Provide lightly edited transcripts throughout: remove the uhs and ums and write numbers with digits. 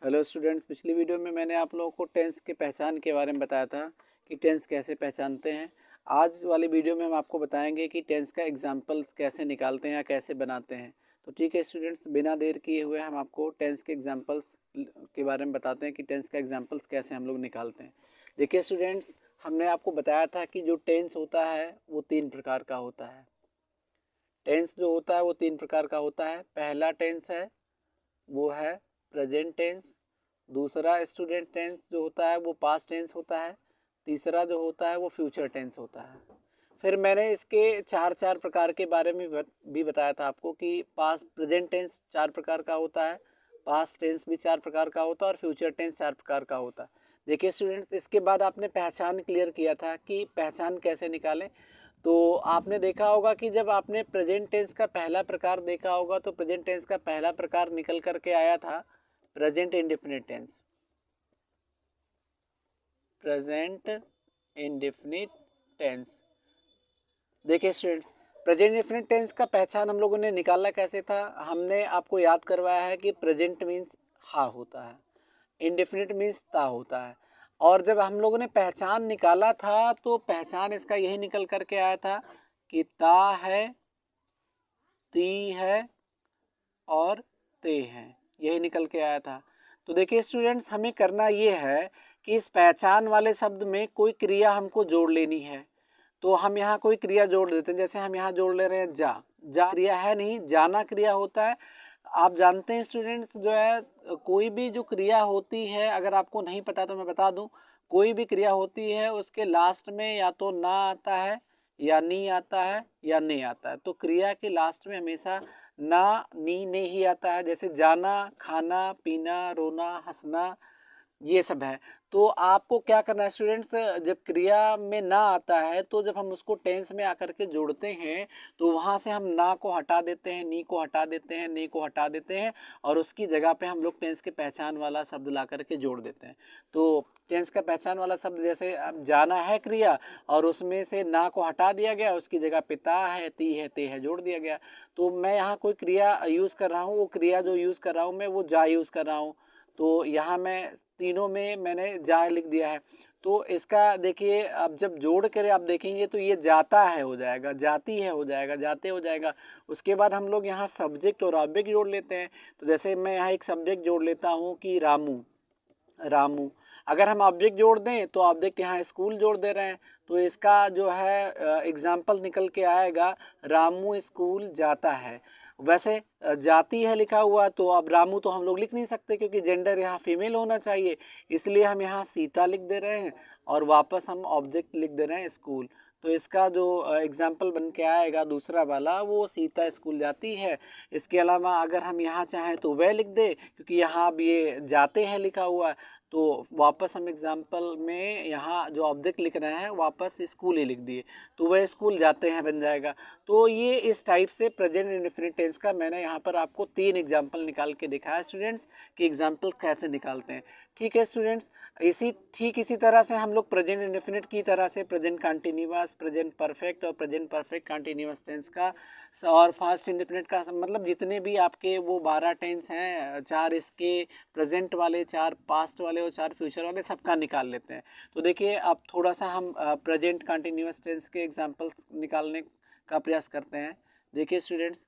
Hello students, पिछली video में मैंने आप लोगों को टेंस के पहचान के बारे में बताया था कि टेंस कैसे पहचानते हैं। आज वाली वीडियो में हम आपको बताएंगे कि टेंस का एग्जाम्पल्स कैसे निकालते हैं या कैसे बनाते हैं। तो ठीक है स्टूडेंट्स, बिना देर किए हुए हम आपको टेंस के एग्जाम्पल्स के बारे में बताते हैं कि टेंस का एग्जाम्पल्स कैसे हम लोग निकालते हैं। देखिए स्टूडेंट्स, हमने आपको बताया था कि जो टेंस होता है वो 3 प्रकार का होता है। टेंस जो होता है वो 3 प्रकार का होता है। पहला टेंस है वो है प्रेजेंट टेंस। दूसरा स्टूडेंट टेंस जो होता है वो पास्ट टेंस होता है। तीसरा जो होता है वो फ्यूचर टेंस होता है। फिर मैंने इसके चार चार प्रकार के बारे में भी बताया था आपको कि पास्ट प्रेजेंट टेंस 4 प्रकार का होता है, पास्ट टेंस भी 4 प्रकार का होता है और फ्यूचर टेंस 4 प्रकार का होता है। देखिए स्टूडेंट्स, इसके बाद आपने पहचान क्लियर किया था कि पहचान कैसे निकालें। तो आपने देखा होगा कि जब आपने प्रेजेंट टेंस का पहला प्रकार देखा होगा तो प्रेजेंट टेंस का पहला प्रकार निकल करके आया था present indefinite tense. Present indefinite tense. देखिए स्टूडेंट्स, प्रेजेंट इंडेफिनिट टेंस का पहचान हम लोगों ने निकाला कैसे था। हमने आपको याद करवाया है कि प्रेजेंट मीन्स हा होता है, इंडेफिनिट मीन्स ता होता है। और जब हम लोगों ने पहचान निकाला था तो पहचान इसका यही निकल करके आया था कि ता है, ती है और ते हैं, यही निकल के आया था। तो देखिए स्टूडेंट्स, हमें करना ये है कि इस पहचान वाले शब्द में कोई क्रिया हमको जोड़ लेनी है। तो हम यहाँ कोई क्रिया जोड़ देते हैं। जैसे हम यहाँ जोड़ ले रहे हैं जा। जा क्रिया है नहीं, जाना क्रिया होता है। आप जानते हैं स्टूडेंट्स, जो है कोई भी जो क्रिया होती है, अगर आपको नहीं पता तो मैं बता दूं, कोई भी क्रिया होती है उसके लास्ट में या तो ना आता है या नी आता है या ने आता है। तो क्रिया के लास्ट में हमेशा ना नी ने ही आता है। जैसे जाना, खाना, पीना, रोना, हंसना, ये सब है। तो आपको क्या करना है स्टूडेंट्स, जब क्रिया में ना आता है तो जब हम उसको टेंस में आकर के जोड़ते हैं तो वहां से हम ना को हटा देते हैं, नी को हटा देते हैं, ने को हटा देते हैं और उसकी जगह पे हम लोग टेंस के पहचान वाला शब्द ला करके जोड़ देते हैं। तो टेंस का पहचान वाला शब्द जैसे अब जाना है क्रिया और उसमें से ना को हटा दिया गया, उसकी जगह पिता है, ती है, ते है जोड़ दिया गया। तो मैं यहाँ कोई क्रिया यूज कर रहा हूँ, वो क्रिया जो यूज कर रहा हूँ मैं वो जा यूज कर रहा हूँ। तो यहाँ मैं तीनों में मैंने जा लिख दिया है। तो इसका देखिए, अब जब जोड़ कर आप देखेंगे तो ये जाता है हो जाएगा, जाती है हो जाएगा, जाते हो जाएगा। उसके बाद हम लोग यहाँ सब्जेक्ट और ऑब्जेक्ट जोड़ लेते हैं। तो जैसे मैं यहाँ एक सब्जेक्ट जोड़ लेता हूँ कि रामू। रामू, अगर हम ऑब्जेक्ट जोड़ दें तो ऑब्जेक्ट यहाँ स्कूल जोड़ दे रहे हैं। तो इसका जो है एग्जाम्पल निकल के आएगा रामू स्कूल जाता है। वैसे जाती है लिखा हुआ, तो अब रामू तो हम लोग लिख नहीं सकते क्योंकि जेंडर यहाँ फीमेल होना चाहिए, इसलिए हम यहाँ सीता लिख दे रहे हैं और वापस हम ऑब्जेक्ट लिख दे रहे हैं स्कूल। तो इसका जो एग्जाम्पल बन के आएगा दूसरा वाला, वो सीता स्कूल जाती है। इसके अलावा अगर हम यहाँ चाहें तो वह लिख दे, क्योंकि यहाँ अब ये जाते हैं लिखा हुआ है, तो वापस हम एग्जाम्पल में यहाँ जो ऑब्जेक्ट लिख रहे हैं वापस स्कूल ही लिख दिए, तो वह स्कूल जाते हैं बन जाएगा। तो ये इस टाइप से प्रेजेंट इंडेफिनिट टेंस का मैंने यहाँ पर आपको 3 एग्जाम्पल निकाल के दिखाया स्टूडेंट्स कि एग्जाम्पल कैसे निकालते हैं। ठीक है स्टूडेंट्स, इसी तरह से हम लोग प्रेजेंट इंडेफिनिट की तरह से प्रेजेंट कंटिन्यूअस, प्रेजेंट परफेक्ट और प्रेजेंट परफेक्ट कंटिन्यूअस टेंस का और फास्ट इंडेफिनिट का, मतलब जितने भी आपके वो 12 टेंस हैं, 4 इसके प्रेजेंट वाले, 4 पास्ट वाले और 4 फ्यूचर वाले, सबका निकाल लेते हैं। तो देखिए अब थोड़ा सा हम प्रेजेंट कंटिन्यूअस टेंस के एग्जांपल्स निकालने का प्रयास करते हैं। देखिए स्टूडेंट्स,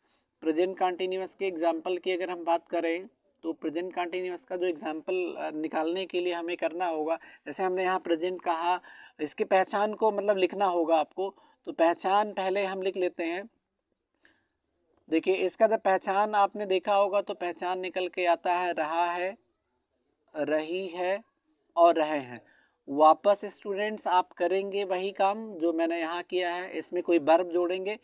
प्रेजेंट कंटिन्यूअस के एग्जांपल की अगर हम बात करें तो प्रेजेंट कंटिन्यूअस का जो एग्जांपल निकालने के लिए हमें करना होगा, जैसे हमने यहाँ प्रेजेंट कहा, इसकी पहचान को मतलब लिखना होगा आपको। तो पहचान पहले हम लिख लेते हैं। देखिए इसका जब पहचान आपने देखा होगा तो पहचान निकल के आता है रहा है, रही है और रहे हैं। वापस स्टूडेंट्स आप करेंगे वही काम जो मैंने यहाँ किया है, इसमें कोई वर्ब जोड़ेंगे।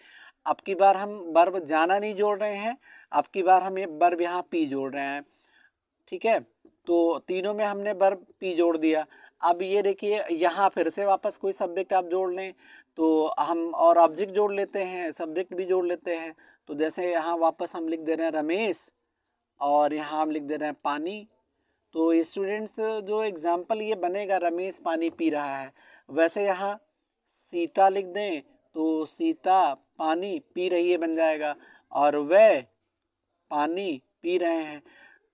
अब की बार हम वर्ब जाना नहीं जोड़ रहे हैं, अब की बार हम ये वर्ब यहाँ पी जोड़ रहे हैं। ठीक है, तो तीनों में हमने वर्ब पी जोड़ दिया। अब ये देखिए यहाँ फिर से वापस कोई सब्जेक्ट आप जोड़ लें तो हम और ऑब्जेक्ट जोड़ लेते हैं, सब्जेक्ट भी जोड़ लेते हैं। तो जैसे यहाँ वापस हम लिख दे रहे हैं रमेश और यहाँ हम लिख दे रहे हैं पानी। तो स्टूडेंट्स जो एग्जाम्पल ये बनेगा रमेश पानी पी रहा है, वैसे यहाँ सीता लिख दें तो सीता पानी पी रही है बन जाएगा और वह पानी पी रहे हैं।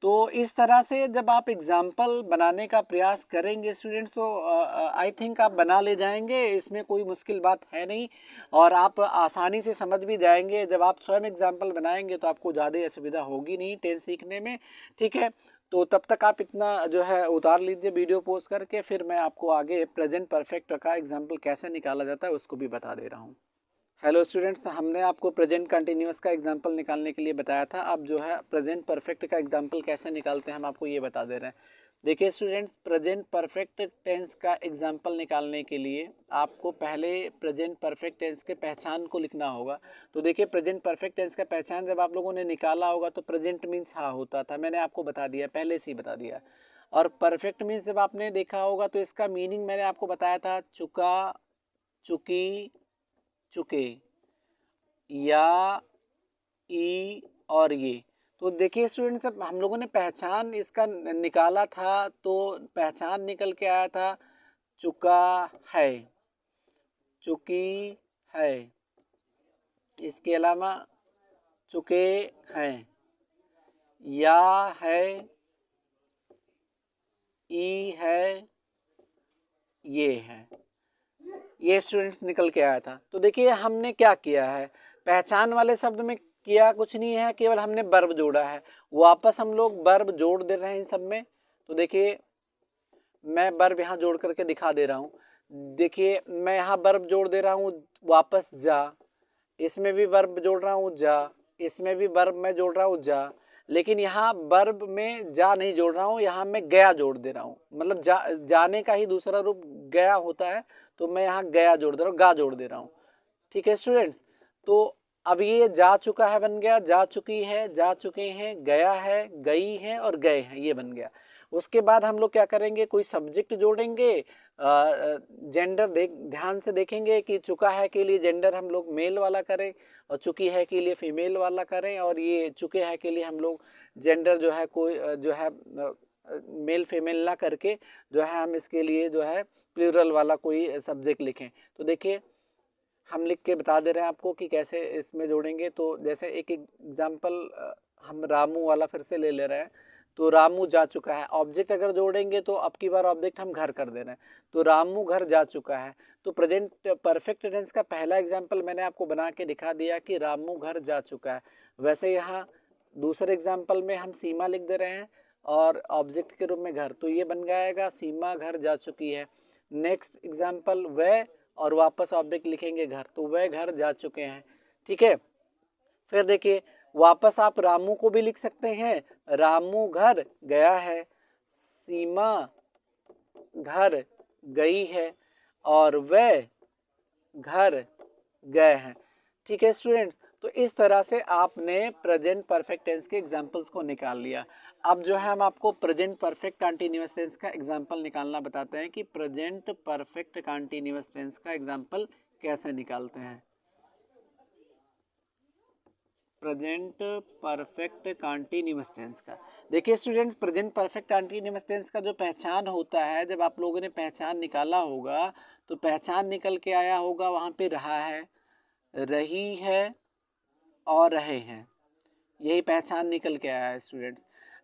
तो इस तरह से जब आप एग्जाम्पल बनाने का प्रयास करेंगे स्टूडेंट्स, तो आई थिंक आप बना ले जाएंगे, इसमें कोई मुश्किल बात है नहीं, और आप आसानी से समझ भी जाएंगे। जब आप स्वयं एग्जाम्पल बनाएंगे तो आपको ज़्यादा असुविधा होगी नहीं टेंस सीखने में, ठीक है। तो तब तक आप इतना जो है उतार लीजिए वीडियो पोस्ट करके, फिर मैं आपको आगे प्रेजेंट परफेक्ट का एग्जाम्पल कैसे निकाला जाता है उसको भी बता दे रहा हूँ। हेलो स्टूडेंट्स, हमने आपको प्रेजेंट कंटिन्यूअस का एग्जांपल निकालने के लिए बताया था। अब जो है प्रेजेंट परफेक्ट का एग्जांपल कैसे निकालते हैं हम आपको ये बता दे रहे हैं। देखिए स्टूडेंट्स, प्रेजेंट परफेक्ट टेंस का एग्जांपल निकालने के लिए आपको पहले प्रेजेंट परफेक्ट टेंस के पहचान को लिखना होगा। तो देखिए प्रेजेंट परफेक्ट टेंस का पहचान जब आप लोगों ने निकाला होगा तो प्रेजेंट मीन्स हाँ होता था, मैंने आपको बता दिया, पहले से ही बता दिया। और परफेक्ट मीन्स जब आपने देखा होगा तो इसका मीनिंग मैंने आपको बताया था, चुका, चुकी, चुके, या, ई और ये। तो देखिए स्टूडेंट, जब हम लोगों ने पहचान इसका निकाला था तो पहचान निकल के आया था चुका है, चुकी है, इसके अलावा चुके हैं, या है, ई है, ये है, ये स्टूडेंट्स निकल के आया था। तो देखिए हमने क्या किया है, पहचान वाले शब्द में किया कुछ नहीं है, केवल हमने वर्ब जोड़ा है। वापस हम लोग वर्ब जोड़ दे रहे हैं इन सब में। तो देखिए मैं वर्ब यहाँ जोड़ करके दिखा दे रहा हूँ। देखिए मैं यहाँ वर्ब जोड़ दे रहा हूँ, वापस जा, इसमें भी वर्ब जोड़ रहा हूँ जा, इसमें भी वर्ब मैं जोड़ रहा हूँ जा, लेकिन यहाँ वर्ब में जा नहीं जोड़ रहा हूँ, यहाँ मैं गया जोड़ दे रहा हूँ। मतलब जाने का ही दूसरा रूप गया होता है, तो मैं यहाँ गया जोड़ दे रहा हूँ, गा जोड़ दे रहा हूँ, ठीक है स्टूडेंट्स। तो अब ये जा चुका है बन गया, जा चुकी है, जा चुके हैं, गया है, गई है और गए हैं, ये बन गया। उसके बाद हम लोग क्या करेंगे, कोई सब्जेक्ट जोड़ेंगे। जेंडर ध्यान से देखेंगे कि चुका है के लिए जेंडर हम लोग मेल वाला करें, और चुकी है के लिए फीमेल वाला करें, और ये चुके हैं के लिए हम लोग जेंडर जो है कोई जो है मेल फीमेल ना करके जो है हम इसके लिए जो है प्लूरल वाला कोई सब्जेक्ट लिखें। तो देखिए हम लिख के बता दे रहे हैं आपको कि कैसे इसमें जोड़ेंगे। तो जैसे एक एग्जांपल हम रामू वाला फिर से ले ले रहे हैं। तो रामू जा चुका है, ऑब्जेक्ट अगर जोड़ेंगे तो अब की बार ऑब्जेक्ट हम घर कर दे रहे हैं, तो रामू घर जा चुका है। तो प्रेजेंट परफेक्ट टेंस का पहला एग्जाम्पल मैंने आपको बना के दिखा दिया कि रामू घर जा चुका है। वैसे यहाँ दूसरे एग्जाम्पल में हम सीमा लिख दे रहे हैं और ऑब्जेक्ट के रूप में घर, तो ये बन जाएगा सीमा घर जा चुकी है। नेक्स्ट एग्जाम्पल वह, और वापस ऑब्जेक्ट लिखेंगे घर, तो वह घर जा चुके हैं, ठीक है। फिर देखिए वापस आप रामू को भी लिख सकते हैं, रामू घर गया है, सीमा घर गई है, और वह घर गए हैं, ठीक है स्टूडेंट्स। तो इस तरह से आपने प्रेजेंट परफेक्ट टेंस के एग्जांपल्स को निकाल लिया। अब जो है हम आपको प्रेजेंट परफेक्ट कंटीन्यूअस टेंस का एग्जांपल निकालना बताते हैं कि प्रेजेंट परफेक्ट कंटीन्यूअस टेंस का एग्जांपल कैसे निकालते हैं। प्रेजेंट परफेक्ट कंटीन्यूअस टेंस का देखिए students, present perfect continuous tense का जो पहचान होता है, जब आप लोगों ने पहचान निकाला होगा तो पहचान निकल के आया होगा वहाँ पे रहा है, रही है और रहे हैं, यही पहचान निकल के आया है स्टूडेंट्स।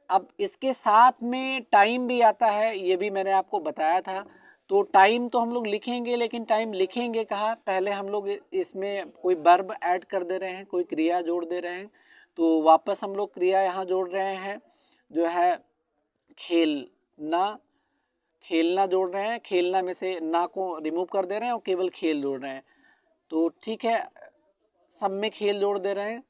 अब इसके साथ में टाइम भी आता है, ये भी मैंने आपको बताया था। तो टाइम तो हम लोग लिखेंगे, लेकिन टाइम लिखेंगे कहाँ, पहले हम लोग इसमें कोई वर्ब ऐड कर दे रहे हैं, कोई क्रिया जोड़ दे रहे हैं। तो वापस हम लोग क्रिया यहाँ जोड़ रहे हैं, जो है खेलना, खेलना जोड़ रहे हैं, खेलना में से ना को रिमूव कर दे रहे हैं और केवल खेल जोड़ रहे हैं। तो ठीक है, सब में खेल जोड़ दे रहे हैं,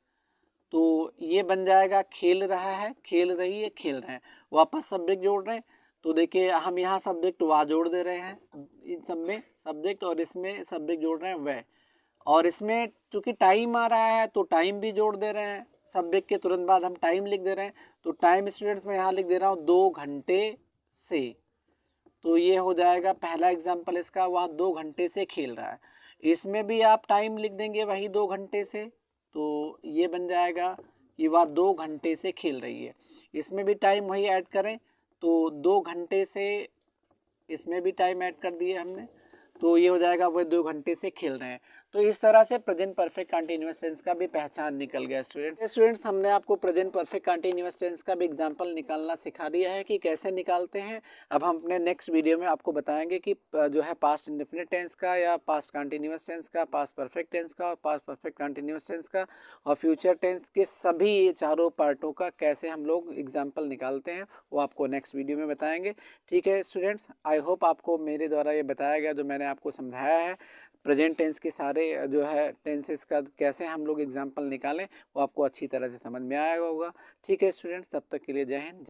तो ये बन जाएगा खेल रहा है, खेल रही है, खेल रहे हैं। वापस सब्जेक्ट जोड़ रहे हैं, तो देखिए हम यहाँ सब्जेक्ट वा जोड़ दे रहे हैं, इन सब में सब्जेक्ट, और इसमें सब्जेक्ट जोड़ रहे हैं वह, और इसमें चूंकि टाइम आ रहा है तो टाइम भी जोड़ दे रहे हैं, सब्जेक्ट के तुरंत बाद हम टाइम लिख दे रहे हैं। तो टाइम स्टूडेंट्स में यहाँ लिख दे रहा हूँ 2 घंटे से, तो ये हो जाएगा पहला एग्जाम्पल इसका, वह 2 घंटे से खेल रहा है। इसमें भी आप टाइम लिख देंगे वही 2 घंटे से, तो ये बन जाएगा कि वह 2 घंटे से खेल रही है। इसमें भी टाइम वही ऐड करें, तो 2 घंटे से, इसमें भी टाइम ऐड कर दिए हमने, तो ये हो जाएगा वह 2 घंटे से खेल रहे हैं। तो इस तरह से प्रेजेंट परफेक्ट कंटीन्यूअस टेंस का भी पहचान निकल गया स्टूडेंट्स हमने आपको प्रेजेंट परफेक्ट कंटीन्यूअस टेंस का भी एग्जांपल निकालना सिखा दिया है कि कैसे निकालते हैं। अब हम अपने नेक्स्ट वीडियो में आपको बताएंगे कि जो है पास्ट इंडेफिनिट टेंस का या पास्ट कंटीन्यूअस टेंस का, पास्ट परफेक्ट टेंस का और पास्ट परफेक्ट कंटीन्यूअस टेंस का और फ्यूचर टेंस के सभी चारों पार्टों का कैसे हम लोग एग्जाम्पल निकालते हैं, वो आपको नेक्स्ट वीडियो में बताएंगे। ठीक है स्टूडेंट्स, आई होप आपको मेरे द्वारा ये बताया गया जो मैंने आपको समझाया है प्रेजेंट टेंस के सारे जो है टेंसेस का कैसे हम लोग एग्जाम्पल निकालें, वो आपको अच्छी तरह से समझ में आया होगा। ठीक है स्टूडेंट्स, तब तक के लिए जय हिंद।